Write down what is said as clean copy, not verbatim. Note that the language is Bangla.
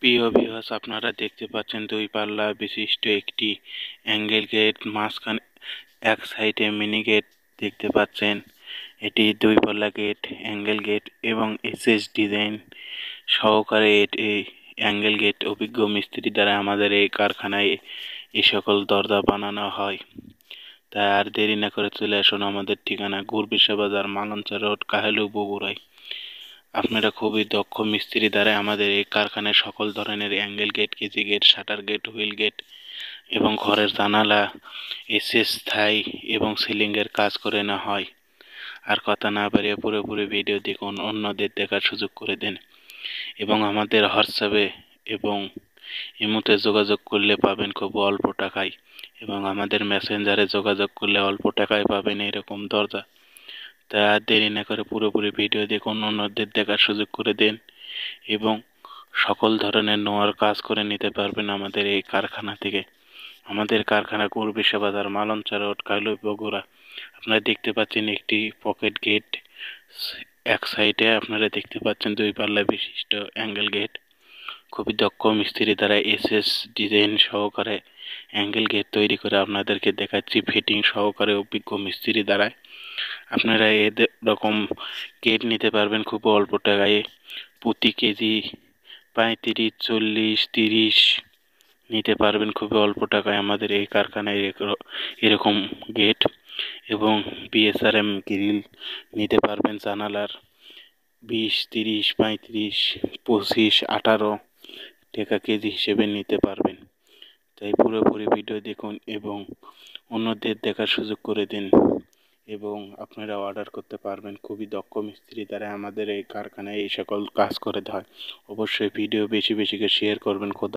প্রিয় ভিউয়ার্স, আপনারা দেখতে পাচ্ছেন দুই পাল্লা বিশিষ্ট একটি অ্যাঙ্গেল গেট, মাঝখানে এক সাইডে মিনি গেট দেখতে পাচ্ছেন। এটি দুই পাল্লা গেট, অ্যাঙ্গেল গেট এবং এসএস ডিজাইন সহকারে এই অ্যাঙ্গেল গেট অভিজ্ঞ মিস্ত্রি দ্বারা আমাদের এই কারখানায় এই সকল দরজা বানানো হয়। তাই আর দেরি না করে চলে আসুন আমাদের ঠিকানা গুরবিশা বাজার, মালঞ্চা রোড, কাহেলু, বগুড়ায়। আপনারা খুবই দক্ষ মিস্ত্রি দ্বারা আমাদের এই কারখানায় সকল ধরনের অ্যাঙ্গেল গেট, কেজি gate, shutter gate, wheel gate এবং ঘরের জানালা, এসএস থাই এবং সিলিংয়ের কাজ করে নেওয়া হয়। আর কথা না বাড়িয়ে পুরোপুরি ভিডিও দেখুন, অন্যদের দেখার সুযোগ করে দেন এবং আমাদের হোয়াটসঅ্যাপে এবং ইমোতে যোগাযোগ করলে পাবেন খুব অল্প টাকায়, এবং আমাদের মেসেঞ্জারে যোগাযোগ করলে অল্প টাকায় পাবেন এরকম দরজা। তাই আর দেরি না করে পুরোপুরি ভিডিও দেখুন, অন্যদের দেখার সুযোগ করে দেন এবং সকল ধরনের নোয়ার কাজ করে নিতে পারবেন আমাদের এই কারখানা থেকে। আমাদের কারখানা গুরবিশা বাজার, মালঞ্চা রোড, কালু, বগুড়া। আপনারা দেখতে পাচ্ছেন একটি পকেট গেট, এক সাইডে আপনারা দেখতে পাচ্ছেন দুই পাল্লা বিশিষ্ট অ্যাঙ্গেল গেট। খুবই দক্ষ মিস্ত্রি দ্বারা এসএস ডিজাইন সহকারে অ্যাঙ্গেল গেট তৈরি করে আপনাদেরকে দেখাচ্ছি, ফিটিং সহকারে অভিজ্ঞ মিস্ত্রি দ্বারা। আপনারা এরকম গেট নিতে পারবেন খুব অল্প টাকায়, প্রতি কেজি 35, 40, 30 নিতে পারবেন খুবই অল্প টাকায় আমাদের এই কারখানায় এরকম গেট। এবং বিএসআরএম গ্রিল নিতে পারবেন জানালার 20, 30, 35, 25, 18 টাকা কেজি হিসেবে নিতে পারবেন। তাই পুরোপুরি ভিডিও দেখুন এবং অন্যদের দেখার সুযোগ করে দিন এবং আপনারা অর্ডার করতে পারবেন। খুবই দক্ষ মিস্ত্রি দ্বারা আমাদের এই কারখানায় এই সকল কাজ করে দেয়। অবশ্যই ভিডিও বেশি বেশি করে শেয়ার করবেন।